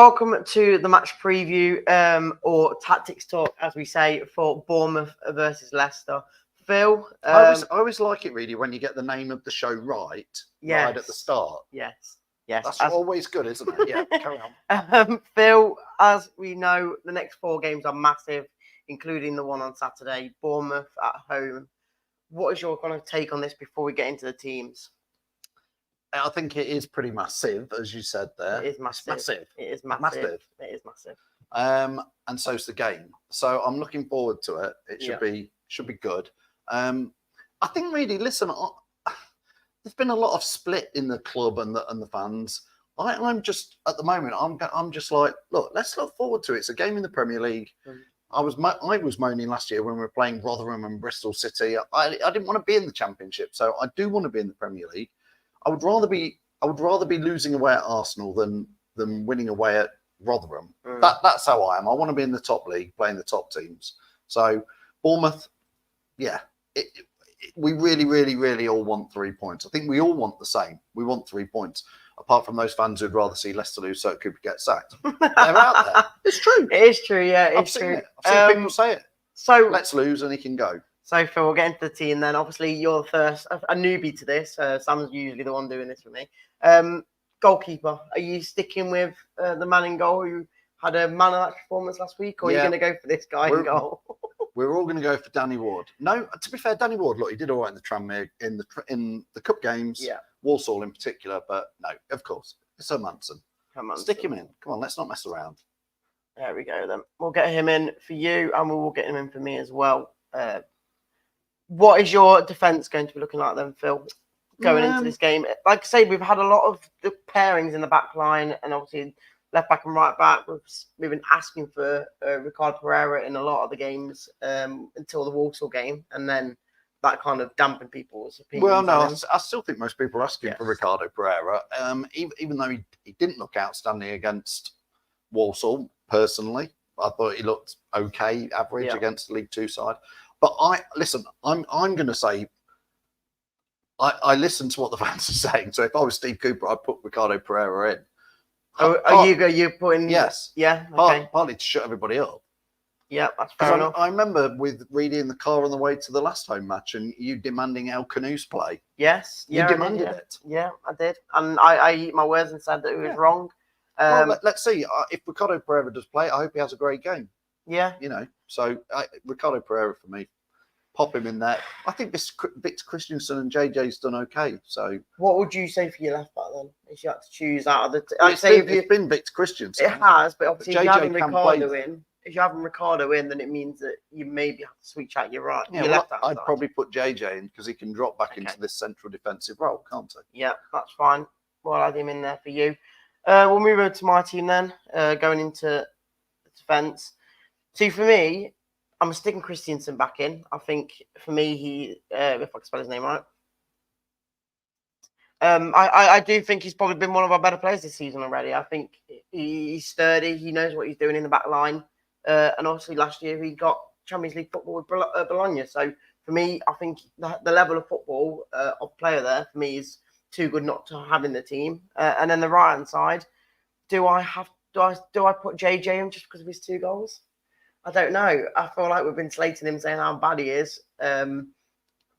welcome to the match preview or tactics talk, as we say, for Bournemouth versus Leicester. Phil, I always like it really when you get the name of the show right at the start. Yes. That's always good, isn't it? Yeah, carry on. Phil, as we know, the next 4 games are massive, including the one on Saturday, Bournemouth at home. What is your kind of take on this before we get into the teams? I think it is pretty massive, as you said there. It is massive. It is massive. It is massive. And so's the game. So I'm looking forward to it. It should be good. I think really, listen, there's been a lot of split in the club and the fans. I'm just at the moment. I'm just like, look, let's look forward to it. It's a game in the Premier League. I was moaning last year when we were playing Rotherham and Bristol City. I didn't want to be in the Championship, so I do want to be in the Premier League. I would rather be losing away at Arsenal than winning away at Rotherham. That's how I am. I want to be in the top league, playing the top teams. So Bournemouth, we really, really, really all want 3 points. I think we all want the same. We want 3 points. Apart from those fans who'd rather see Leicester lose so Cooper gets sacked. They're out there. It's true. It is true, yeah. I've seen it. I've seen people say it. So let's lose and he can go. So Phil, we'll get into the team then. Obviously, you're the first, a newbie to this. Sam's usually the one doing this for me. Goalkeeper, are you sticking with the man in goal who had a man of that performance last week, or are you going to go for this guy in goal? We're all going to go for Danny Ward. No, to be fair, Danny Ward, look, he did all right in the Tranmere, in the cup games. Yeah. Walsall in particular, but no, of course, it's Munson. Stick him in. Come on, let's not mess around. There we go then. We'll get him in for you, and we will get him in for me as well. What is your defence going to be looking like then, Phil, going into this game? Like I say, we've had a lot of the pairings in the back line, and obviously left back and right back. We've been asking for Ricardo Pereira in a lot of the games until the Walsall game, and then that kind of dampened people's opinions. Well, no, I still think most people are asking for Ricardo Pereira, even though he didn't look outstanding against Walsall, personally. I thought he looked okay, average against the League Two side. But I'm going to say, I listen to what the fans are saying. So if I was Steve Cooper, I'd put Ricardo Pereira in. Are you putting? Yes. Yeah. Okay. Partly to shut everybody up. Yeah, that's fair enough. I remember with Reedy in the car on the way to the last home match, and you demanding El Canoes play. Yes. You demanded it. Yeah, I did, and I eat my words and said that it was wrong. Well, let's see. If Ricardo Pereira does play, I hope he has a great game. Yeah. So Ricardo Pereira for me. Pop him in there. I think Victor Christensen and JJ's done okay. So, what would you say for your left back then? If you had to choose out of the, it's been Victor Christensen. It has, but obviously if you're having Ricardo in, then it means that you maybe have to switch out your right. Yeah, your left I'd probably put JJ in because he can drop back into this central defensive role, can't he? Yeah, that's fine. We'll add him in there for you. We'll move over to my team then. Going into defence. See, for me, I'm sticking Christensen back in. I think for me, he, if I can spell his name right, I do think he's probably been one of our better players this season already. I think he's sturdy. He knows what he's doing in the back line. And obviously last year he got Champions League football with Bologna. So for me, I think the level of football of player there for me is too good not to have in the team. And then the right hand side, do I put JJ in just because of his 2 goals? I don't know. I feel like we've been slating him, saying how bad he is. And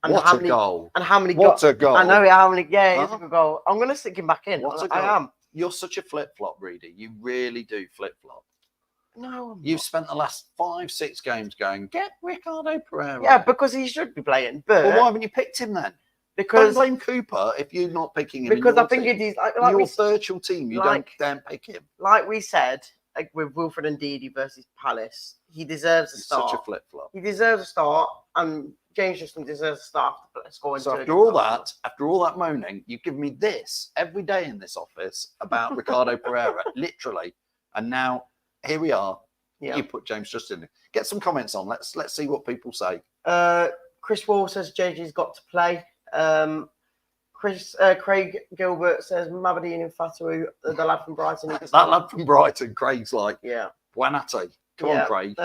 what a goal! And how many? What a goal! I know how many. Yeah, it's a good goal. I'm going to stick him back in. I am. You're such a flip flop, Reedy. You really do flip flop. No, you've spent the last 5-6 games going get Ricardo Pereira. Yeah, because he should be playing. But why haven't you picked him then? Because don't blame Cooper if you're not picking him. Because I think it is like your virtual team. You don't pick him. Like we said. Like with Wilfred and Ndidi versus Palace, he deserves a start. Such a flip flop. He deserves a start, and James Justin deserves a start after scoring. So after all that moaning, you give me this every day in this office about Ricardo Pereira, literally, and now here we are. Yeah. You put James Justin in. Get some comments on. Let's see what people say. Chris Wall says JJ's got to play. Craig Gilbert says Mabadine and Fatu, the lad from Brighton. That lad from Brighton, Craig's like, Buonate. Come on, Craig.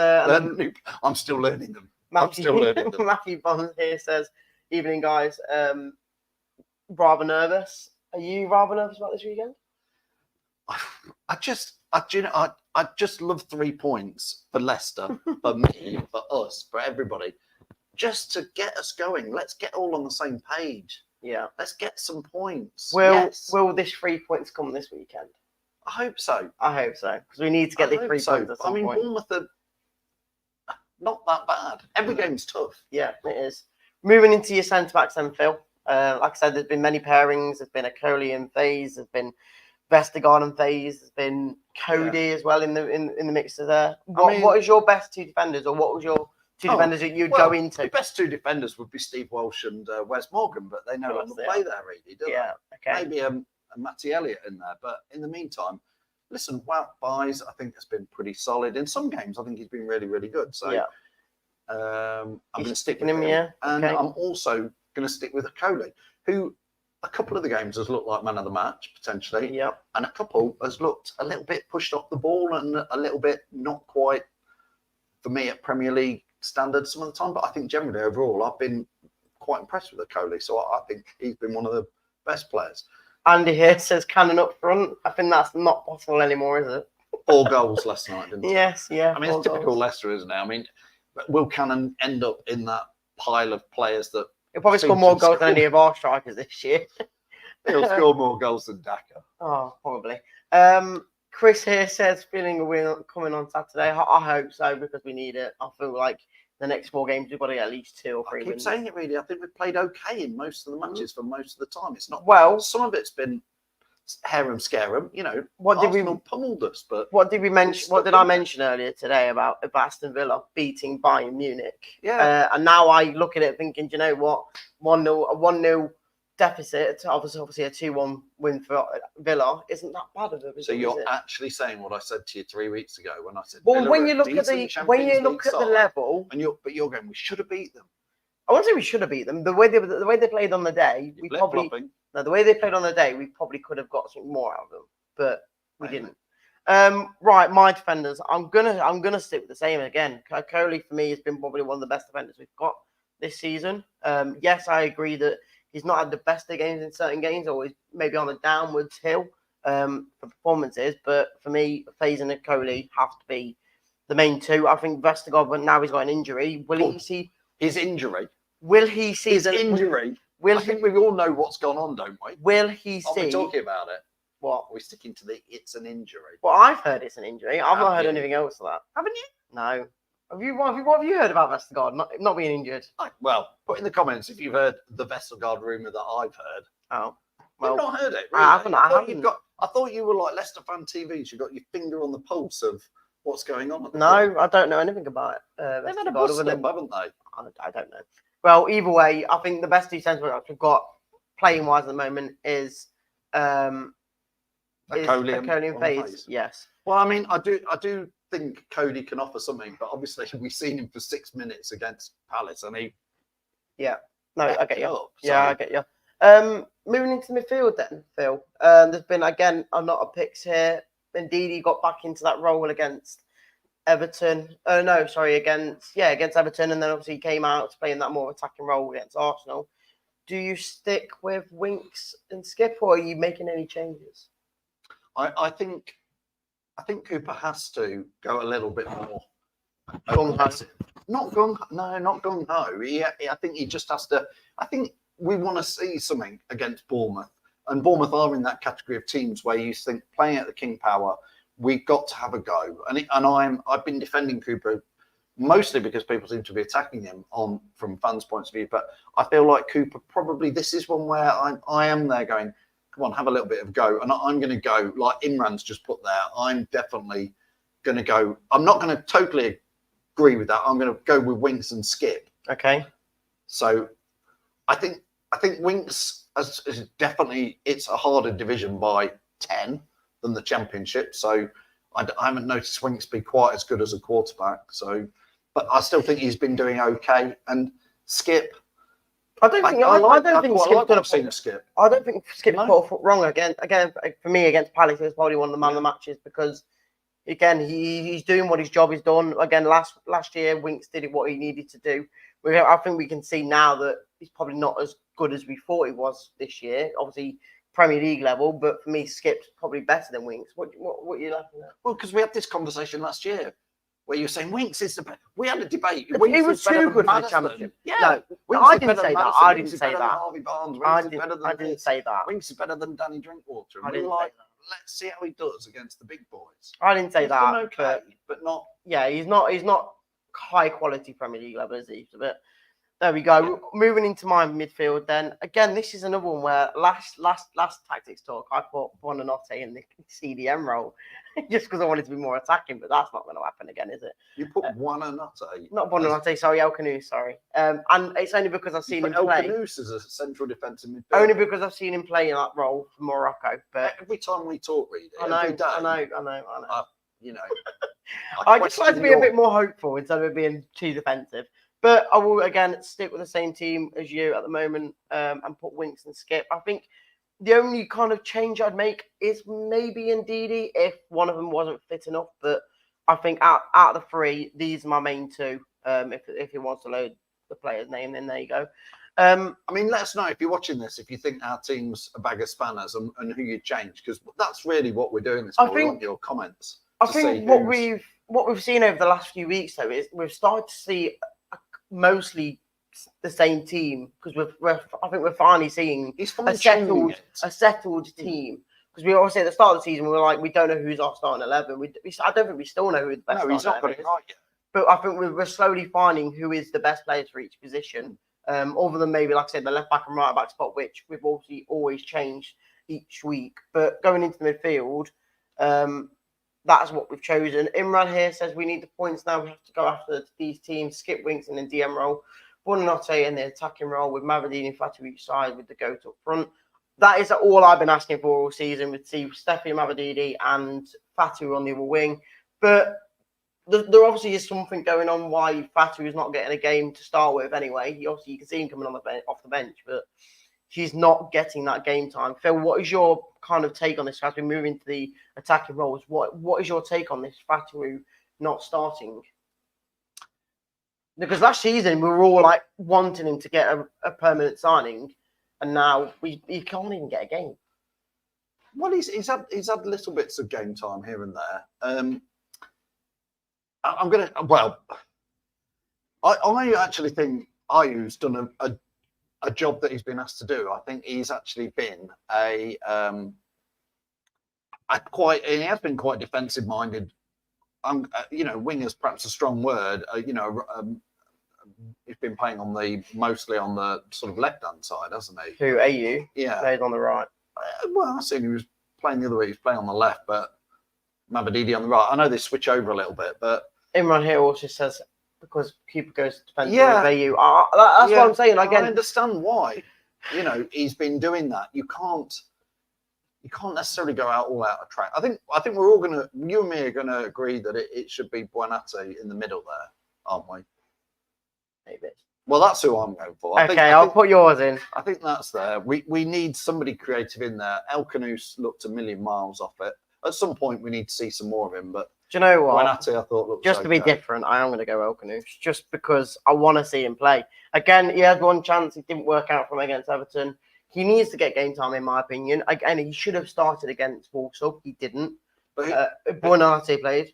I'm still learning them. Matthew Bonds here says, evening, guys. Rather nervous. Are you rather nervous about this weekend? I just love 3 points for Leicester, for me, for us, for everybody, just to get us going. Let's get all on the same page. Yeah. Let's get some points. Will this 3 points come this weekend? I hope so. I hope so, because we need to get the 3 points at some point. Bournemouth are not that bad. Every game's tough. Yeah, it is. Moving into your centre-backs then, Phil. Like I said, there's been many pairings. There's been a Coley and Faze. There's been Vestergaard and Faze. There's been Cody as well in the mixer there. What is your best 2 defenders, or what was your 2 defenders that you'd go into? The best 2 defenders would be Steve Walsh and Wes Morgan, but they no longer play there, really, do they? Yeah, okay. Maybe a Matty Elliott in there, but in the meantime, listen, Wout Buys, I think, has been pretty solid. In some games, I think he's been really, really good. So I'm going to stick with him. Yeah. And I'm also going to stick with Coley, who a couple of the games has looked like man of the match, potentially. Yeah. And a couple has looked a little bit pushed off the ball and a little bit not quite, for me, at Premier League standards some of the time. But I think generally, overall, I've been quite impressed with Coley. So I think he's been one of the best players. Andy here says Cannon up front. I think that's not possible anymore, is it? 4 goals last night, didn't he? Yes, yeah. I mean, it's typical Leicester, isn't it? I mean, will Cannon end up in that pile of players that... He'll probably score more goals than any of our strikers this year. He'll score more goals than Daka. Oh, probably. Chris here says, feeling a win coming on Saturday. I hope so, because we need it. I feel like the next 4 games, we've got to get at least 2 or 3 wins. I keep saying it, really. I think we've played okay in most of the matches for most of the time. It's not... Well... Some of it's been harem scarum, you know. Arsenal pummeled us, but... What did we mention? What did I mention earlier today about Aston Villa beating Bayern Munich? Yeah. And now I look at it thinking, do you know what? 1-0, a 1-0 deficit, obviously a 2-1 win for Villa isn't that bad of it. So you're actually saying what I said to you 3 weeks ago when I said, well, when you look at the level, and you're going, we should have beat them. I won't say we should have beat them. The way they played on the day, the way they played on the day, we probably could have got something more out of them, but we didn't. Right, my defenders. I'm gonna stick with the same again. Coley for me has been probably one of the best defenders we've got this season. Yes, I agree that he's not had the best of games in certain games, or he's maybe on a downwards hill for performances. But for me, Faze and Coley have to be the main 2. I think Vestergaard, but now he's got an injury. Will he see his injury? Will he see his injury? I think we all know what's gone on, don't we? Will he see? Are we talking about it? What? Are we sticking to the it's an injury? Well, I've heard it's an injury. I've not heard anything else of that. Haven't you? No. What have you heard about Vestergaard not being injured? Well, put in the comments if you've heard the Vestergaard rumour that I've heard. Oh. Well, I've not heard it. Really. I haven't. I thought you were like Leicester fan TVs. You got your finger on the pulse of what's going on. No, I don't know anything about it. They've had a bust up, haven't they? I don't know. Well, either way, I think the best 2 centre backs we've got playing wise at the moment is Coley and Faze. Yes. Well, I mean, I do think Cody can offer something, but obviously we've seen him for 6 minutes against Palace, and he. Yeah. No, I get you. I get you. Moving into midfield then, Phil. There's been again a lot of picks here. Indeed, he got back into that role against Everton. Against Everton, and then obviously he came out to play in that more attacking role against Arsenal. Do you stick with Winks and Skip, or are you making any changes? I think Cooper has to go a little bit more gung-ho. Not gung-ho. No, not gung-ho. I think he just has to. I think we want to see something against Bournemouth, and Bournemouth are in that category of teams where you think playing at the King Power, we've got to have a go. I've been defending Cooper mostly because people seem to be attacking him from fans' points of view. But I feel like Cooper probably this is one where I am there going, come on, have a little bit of go. And I'm going to go like Imran's just put there. I'm definitely going to go. I'm not going to totally agree with that. I'm going to go with Winks and Skip. Okay. So I think Winks is definitely, it's a harder division by 10 than the Championship. So I haven't noticed Winks be quite as good as a quarterback. So, but I still think he's been doing okay. And Skip, I don't think Skip put a foot wrong again for me against Palace. It's probably one of the man of the matches because again he's doing what his job is done. Again, last year Winks did what he needed to do. I think we can see now that he's probably not as good as we thought he was this year. Obviously, Premier League level, but for me, Skip's probably better than Winks. What are you laughing at? Well, because we had this conversation last year where you were saying Winks is the best. We had a debate. He Winks was is better too than good for the Maddison. Championship. Yeah, No, Winks I is didn't better say than that. Maddison. I Winks didn't is say better that. than Harvey Barnes. I Winks is better than didn't say that. Winks is better than Danny Drinkwater. I And we didn't were say like, let's see how he does against the big boys. I didn't say He's that. done okay, but not. Yeah, he's not high quality Premier League level, is he? But there we go. Yeah. Moving into my midfield then. Again, this is another one where last tactics talk, I put Buonanotte in the CDM role just because I wanted to be more attacking, but that's not going to happen again, is it? You put Buonanotte. Not Buonanotte, sorry, El Canoe, sorry. And it's only because I've seen him El play. Canoes as a central defensive midfielder. Only because I've seen him play in that role for Morocco. But every time we talk, Reed, I know. You know, I just like to be a bit more hopeful instead of being too defensive. But I will again stick with the same team as you at the moment and put Winks and Skip. I think the only kind of change I'd make is maybe in Ndidi if one of them wasn't fit enough. But I think out of the three, these are my main two. If he wants to load the player's name, then there you go. I mean, let us know if you're watching this, if you think our team's a bag of spanners and who you'd change, because that's really what we're doing this for. We want your comments. I think what we've seen over the last few weeks, though, is we've started to see mostly the same team because I think we're finally seeing a settled team. Because we always say at the start of the season we were like, we don't know who's our starting 11. I don't think we still know who the best. No, he's not got it right yet. But I think we're slowly finding who is the best players for each position. Other than maybe, like I said, the left back and right back spot, which we've obviously always changed each week. But going into the midfield, that's what we've chosen. Imran here says we need the points now. We have to go after these teams. Skip Winks in the DM role, Buonanotte in the attacking role with Mavadine and Fatu each side with the goat up front. That is all I've been asking for all season with Steffi Mavadini and Fatu on the other wing. But there obviously is something going on why Fatu is not getting a game to start with anyway. You can see him coming on off the bench, but he's not getting that game time. Phil, what is your kind of take on this as we move into the attacking roles? What is your take on this Fatu not starting? Because last season we were all like wanting him to get a permanent signing, and now he can't even get a game. Well, he's had little bits of game time here and there. I actually think Ayu's done a job that he's been asked to do. I think he's actually been he has been quite defensive minded. Wing is perhaps a strong word. He's been playing mostly on the sort of left hand side, hasn't he? Who Ayu? Yeah, played on the right. Well, I seen he was playing the other way. He was playing on the left, but Mabadidi on the right. I know they switch over a little bit, but Imran here also says because keeper goes defensive with Ayu. That's what I'm saying. Again, I understand why. He's been doing that. You can't necessarily go all out of track. I think we're all you and me are gonna agree that it should be Buonanotte in the middle there, aren't we? Maybe. Well, that's who I'm going for. I'll put yours in. I think that's there. We need somebody creative in there. El Canoes looked a million miles off it. At some point, we need to see some more of him. But do you know what? Buonanotte, I thought looked just to be different, I am going to go El Canoes just because I want to see him play. Again, he had one chance. It didn't work out for him against Everton. He needs to get game time, in my opinion. Again, he should have started against Walsall. He didn't. But Buonanotte played.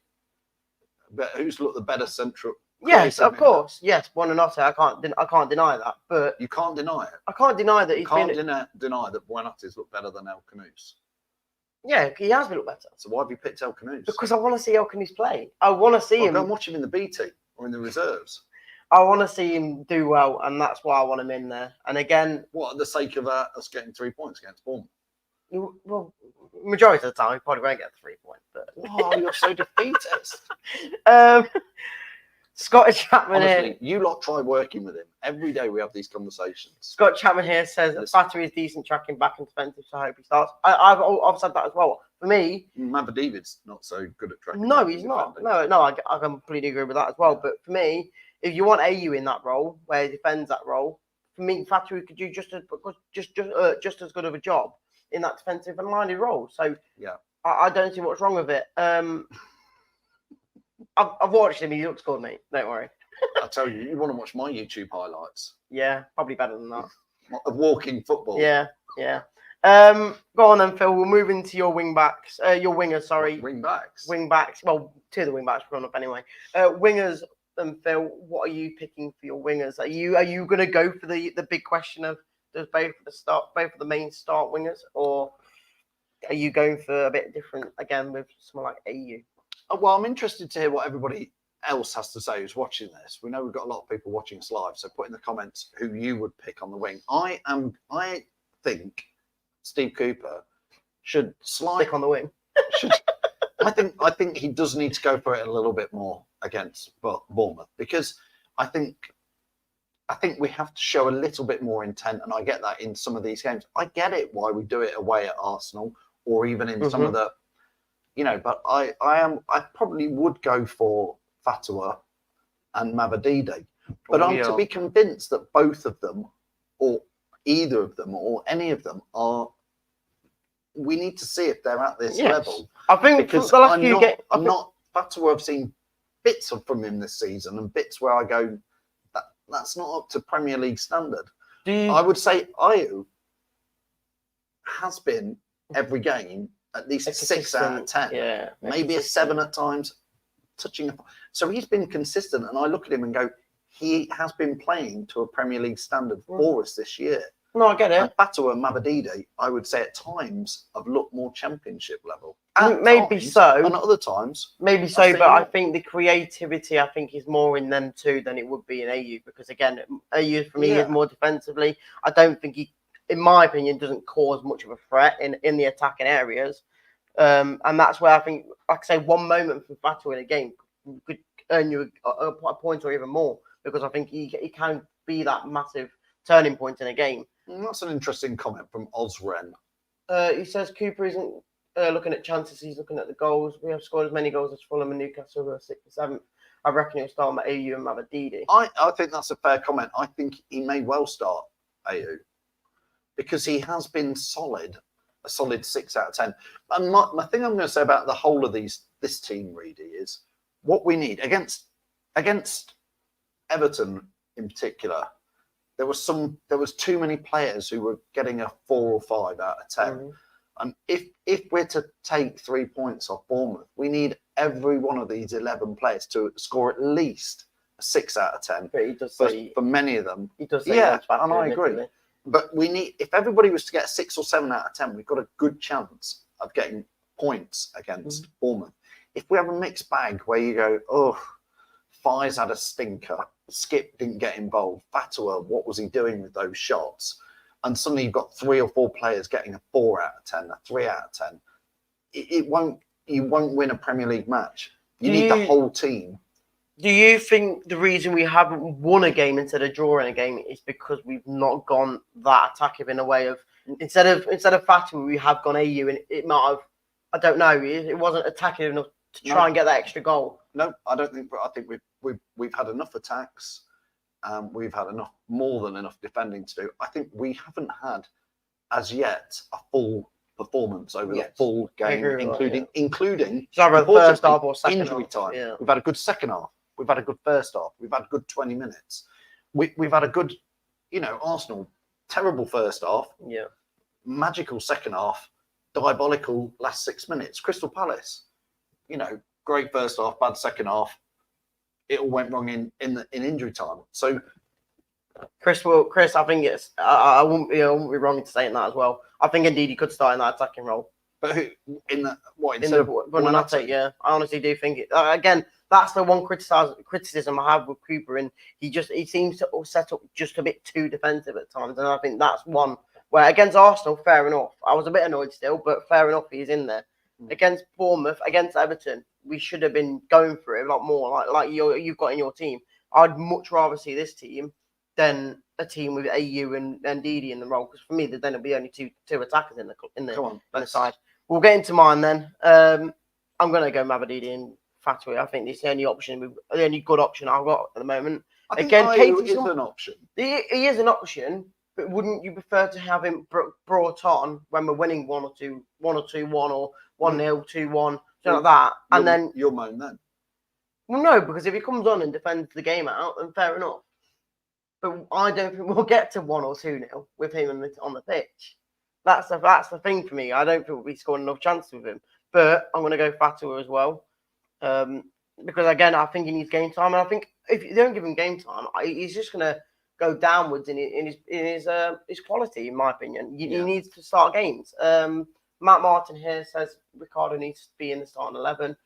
But who's looked the better central? Yes, of course. Yes, Buonanotte. I can't deny that. But you can't deny it. I can't deny that. You can't deny that Buonanotte's looked better than El Canoes. Yeah, he has been looked better. So why have you picked El Canoes? Because I want to see El Canoes play. I want to see him. Go and watch him in the B team or in the reserves. I want to see him do well, and that's why I want him in there. And again, what at the sake of us getting 3 points against Bournemouth? Well, majority of the time, he probably won't get the 3 points. But you're so defeatist. Scott Chapman Honestly, you lot try working with him. Every day we have these conversations. Scott Chapman here says that Battery is decent tracking back and defensive, so I hope he starts. I've said that as well. For me, Mavadivid's not so good at tracking. No, he's not. No, I completely agree with that as well. But for me, if you want AU in that role, where he defends that role, for me, Fatui could do just as good of a job in that defensive and minded role. So yeah, I don't see what's wrong with it. I've watched him. He looks good, mate. Don't worry. I tell you, you want to watch my YouTube highlights? Yeah, probably better than that. Of walking football. Yeah. Go on then, Phil. We'll move into your wing backs. Your wingers, sorry. Wing backs. Wing backs. Well, two of the wing backs run up anyway. Wingers and Phil, what are you picking for your wingers? Are you going to go for the big question of does both of the main start wingers, or are you going for a bit different again with someone like AU? Well, I'm interested to hear what everybody else has to say who's watching this. We know we've got a lot of people watching us live, so put in the comments who you would pick on the wing. I think Steve Cooper should stick on the wing. I think he does need to go for it a little bit more against Bournemouth, because I think we have to show a little bit more intent, and I get that in some of these games. I get it why we do it away at Arsenal, or even in some of the, but I probably would go for Fatwa and Mavadide. But I'm to be convinced that both of them, or either of them, or any of them are. We need to see if they're at this level. I think because the last few games, Fatwa. I've seen bits from him this season, and bits where I go, that's not up to Premier League standard. I would say Ayew has been every game at least 6 out of 10, maybe a 7 at times, touching. So he's been consistent, and I look at him and go, he has been playing to a Premier League standard for us this year. No, I get it. And Fatwa and Mavadide, I would say at times have looked more Championship level. Maybe so. And at other times. Maybe so, but I think the creativity, is more in them two than it would be in AU. Because again, AU for me is more defensively. I don't think he, in my opinion, doesn't cause much of a threat in the attacking areas. And that's where I think, like I say, one moment from Fatwa in a game could earn you a point or even more. Because I think he can be that massive turning point in a game. That's an interesting comment from Ozren. He says Cooper isn't looking at chances, he's looking at the goals. We have scored as many goals as Fulham and Newcastle, who are 6th and 7th. I reckon he'll start with AU and Mavadide. I think that's a fair comment. I think he may well start AU because he has been solid, a solid 6 out of 10. And my thing I'm going to say about the whole of this team, Reedy, is what we need against Everton in particular. There was too many players who were getting a 4 or 5 out of 10. And if we're to take 3 points off Bournemouth, we need every one of these 11 players to score at least a 6 out of 10. But he does for many of them. He does say and I agree. But we need, if everybody was to get a 6 or 7 out of 10, we've got a good chance of getting points against Bournemouth. If we have a mixed bag where you go, Fire's had a stinker, Skip didn't get involved, Fatwa, what was he doing with those shots? And suddenly you've got 3 or 4 players getting a 4 out of 10, a 3 out of 10. You won't win a Premier League match. You need the whole team. Do you think the reason we haven't won a game instead of drawing a game is because we've not gone that attacking in a way of instead of Fatwa, we have gone AU, and it might have, I don't know, it wasn't attacking enough to try and get that extra goal. No, I don't think. I think we've had enough attacks. We've had more than enough defending to do. I think we haven't had as yet a full performance over the full game, including the first half or second injury half. time. Yeah. We've had a good second half. We've had a good first half. We've had a good 20 minutes. We've had a good, Arsenal, terrible first half. Yeah. Magical second half. Diabolical last 6 minutes. Crystal Palace, great first half, bad second half. It all went wrong in injury time. So, Chris, I think it's. I wouldn't be wrong in saying that as well. I think indeed he could start in that attacking role. But who instead of Buonanotte? Yeah, I honestly do think it. Again, that's the one criticism I have with Cooper, and he seems to set up just a bit too defensive at times, and I think that's one where against Arsenal, fair enough. I was a bit annoyed still, but fair enough, he's in there. Against Bournemouth, against Everton, we should have been going for it a lot more, like you've got in your team. I'd much rather see this team than a team with AU and Didi in the role, because for me, then it'll be only two attackers in the side. We'll get into mine then. I'm going to go Mavadide and Fatwa. I think it's the only option, the only good option I've got at the moment. I think Ayew is an option. He is an option, but wouldn't you prefer to have him brought on when we're winning 1-2-1 or 1-0, 2-1, something like that, and then you'll moan then? Well, no, because if he comes on and defends the game out, then fair enough. But I don't think we'll get to 1 or 2-0 with him on the pitch. That's the thing for me. I don't think we scored enough chances with him. But I'm going to go Fatua as well. Because again, I think he needs game time. And I think if you don't give him game time, he's just going to go downwards in his quality, in my opinion. He needs to start games. Matt Martin here says Ricardo needs to be in the starting 11.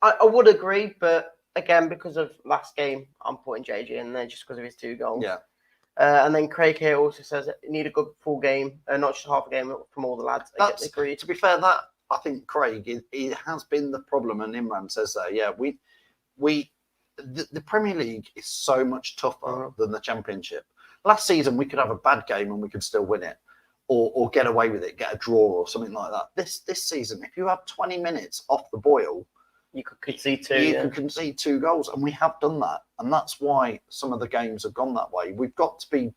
I would agree, but again, because of last game, I'm putting JJ in there just because of his 2 goals. Yeah. And then Craig here also says need a good full game, not just half a game from all the lads. That's agreed. To be fair, that I think Craig he has been the problem, and Imran says that. Yeah, the Premier League is so much tougher than the Championship. Last season, we could have a bad game and we could still win it, or get away with it, get a draw or something like that. This season, if you have 20 minutes off the boil, you could concede 2. You can concede 2 goals, and we have done that, and that's why some of the games have gone that way. We've got to be,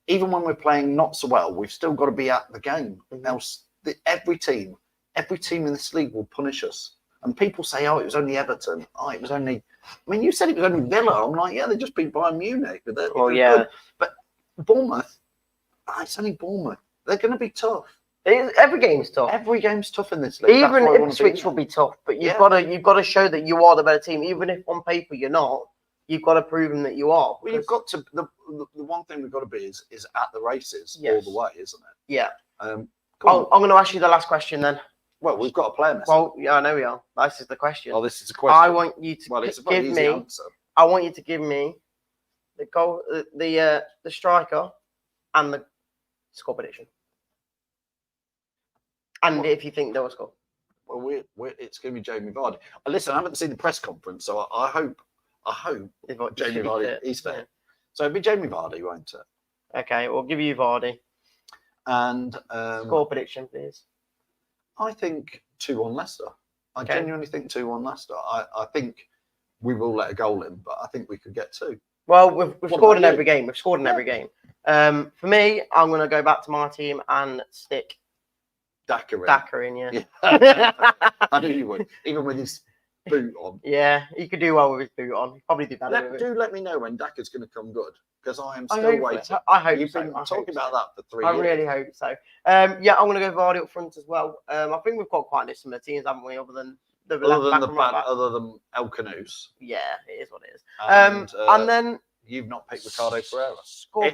even when we're playing not so well, we've still got to be at the game. Else, every team in this league will punish us. And people say, "Oh, it was only Everton. Oh, it was only." I mean, you said it was only Villa. I'm like, yeah, they just beat Bayern Munich. But good. But Bournemouth, it's only Bournemouth. They're going to be tough. Every game's tough. Every game's tough in this league. Even Ipswich will be tough, but you've got to show that you are the better team. Even if on paper you're not, you've got to prove them that you are. Well, you've got to. The one thing we've got to be is at the races all the way, isn't it? Yeah. I'm going to ask you the last question then. Well, we've got a player message. Well, yeah, I know we are. This is the question. Oh, this is a question. I want you to give me. Answer. I want you to give me the goal, the striker, and the score prediction. And if you think they'll score. Well, it's going to be Jamie Vardy. Listen, I haven't seen the press conference, so I hope Jamie Vardy is there. Yeah. So it'll be Jamie Vardy, won't it? Okay, we'll give you Vardy. And score prediction, please. I think 2-1 Leicester. I genuinely think 2-1 Leicester. I think we will let a goal in, but I think we could get 2. Well, we've scored in every game. We've scored in every game. For me, I'm going to go back to my team and stick Daka in, yeah. I knew you would, even with his boot on. Yeah, he could do well with his boot on. He'd probably do better with it. Let me know when Daka's going to come good, because I am still waiting. I hope You've been talking about that for 3 years. I really hope so. Yeah, I'm going to go Vardy up front as well. I think we've got quite similar teams, haven't we, other than other than El Canoes. Yeah, it is what it is. And then you've not picked Ricardo Pereira.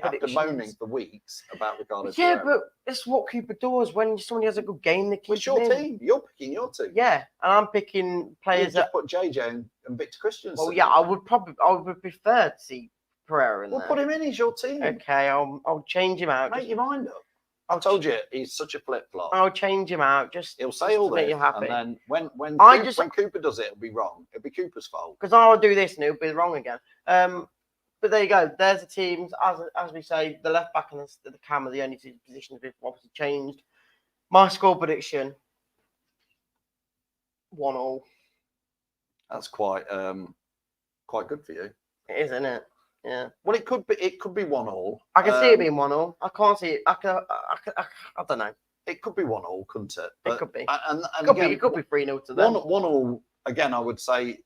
After moaning for weeks about Ricardo Pereira. Yeah, but it's what Cooper does. When somebody has a good game, they keep It's your team. You're picking your team. Yeah, and I'm picking players that put JJ and Victor Christensen. Well, yeah, I would prefer to see Pereira in there. Well, put him in. He's your team. Okay, I'll change him out. Make your mind up. I told you he's such a flip flop. I'll change him out. He'll say all to this, make you happy. And then when Cooper does it, it'll be wrong. It'll be Cooper's fault. Because I'll do this and it'll be wrong again. But there you go. There's the teams. As we say, the left back and the cam are the only two positions we've obviously changed. My score prediction: 1-1. That's quite good for you. It is, isn't it? Yeah. Well, it could be 1-1. I can see it being 1-1. I can't see it. I don't know. It could be 1-1, couldn't it? It could be. And it could be 3-0 to them. 1-1. Again, I would say.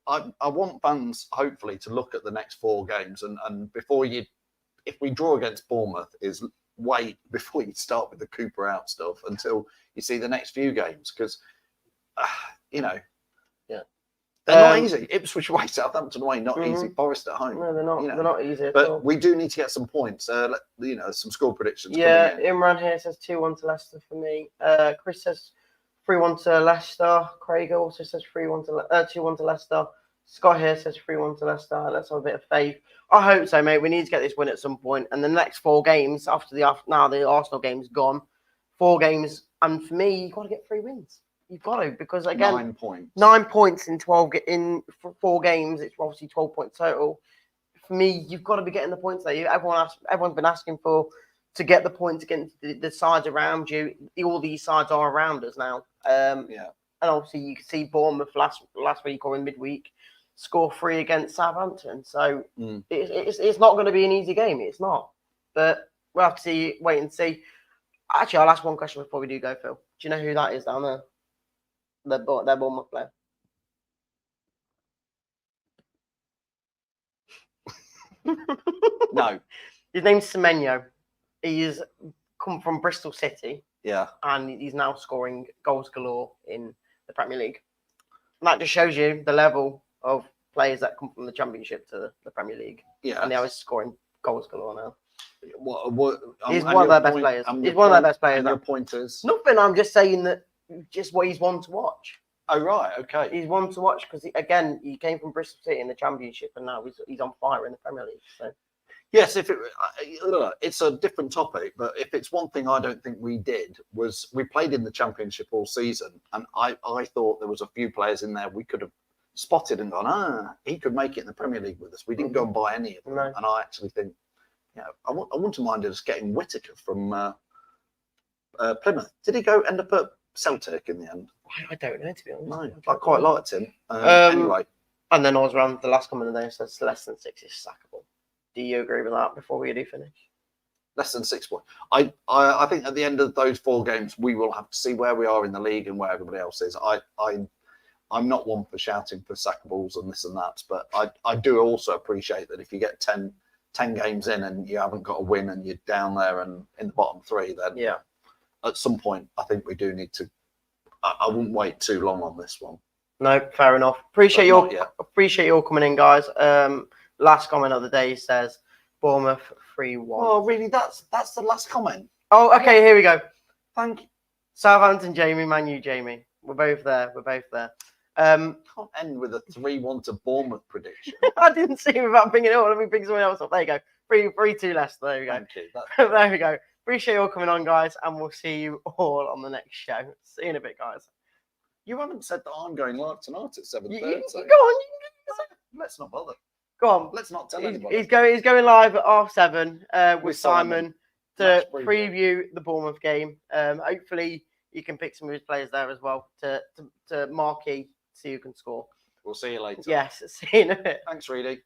I want fans, hopefully, to look at the next 4 games and before if we draw against Bournemouth, is wait before you start with the Cooper out stuff until you see the next few games, because they're not easy. Ipswich away, Southampton away, not easy. Forest at home. No, they're not. They're not easy at but all. We do need to get some points. Some score predictions. Yeah, Imran here says 2-1 to Leicester for me. Chris says 3-1 to Leicester. Craig also says 2-1 to Leicester. Scott here says 3-1 to Leicester. Let's have a bit of faith. I hope so, mate. We need to get this win at some point. And the next 4 games now the Arsenal game's gone. 4 games, and for me, you've got to get 3 wins. You've got to, because again, 9 points. 9 points in 4 games. It's obviously 12 points total. For me, you've got to be getting the points there. Everyone's been asking to get the points against the sides around you. All these sides are around us now. And obviously you can see Bournemouth last week or in midweek score 3 against Southampton. So it's not going to be an easy game. It's not. But we'll have to wait and see. Actually, I'll ask one question before we do go, Phil. Do you know who that is down there? Their Bournemouth player. No. His name's Semenyo. He is come from Bristol City, and he's now scoring goals galore in the Premier League. And that just shows you the level of players that come from the Championship to the Premier League. Yeah. And now he's scoring goals galore now. He's one of their best players. He's one of their best players. And your pointers? Nothing. I'm just saying that just what he's one to watch. Oh, right. Okay. He's one to watch because, he came from Bristol City in the Championship and now he's on fire in the Premier League. So. Yes, it's a different topic, but if it's one thing I don't think we did was we played in the Championship all season, and I thought there was a few players in there we could have spotted and gone, he could make it in the Premier League with us. We didn't go and buy any of them, and I actually think, I wouldn't have minded us getting Whittaker from Plymouth. Did he end up at Celtic in the end? I don't know, to be honest. No, I quite liked him. Anyway. And then Osram, the last comment of the day, says less than 6 is sackable. Do you agree with that before we do finish? Less than 6 points. I think at the end of those 4 games, we will have to see where we are in the league and where everybody else is. I'm not one for shouting for sackables and this and that, but I do also appreciate that if you get 10 games in and you haven't got a win and you're down there and in the bottom 3, then at some point, I think we do need to. I wouldn't wait too long on this one. No, fair enough. Appreciate you all coming in, guys. Last comment of the day says Bournemouth 3-1. Oh, really? That's the last comment. Oh, okay. Here we go. Thank you. Southampton, Jamie. Man U, Jamie. We're both there. Can't end with a 3-1 to Bournemouth prediction. I didn't see him without bringing it up. Let me bring someone else up. There you go. 3-2 Leicester. There we go. Thank you. There we go. Appreciate you all coming on, guys, and we'll see you all on the next show. See you in a bit, guys. You haven't said that I'm going live tonight at 7:30. Go on. Let's not bother. Go on. Let's not tell anybody. He's going live at 7:30 with Simon to preview the Bournemouth game. Hopefully, you can pick some of his players there as well to marquee, see who can score. We'll see you later. Yes, see you in a bit. Thanks, Reedy.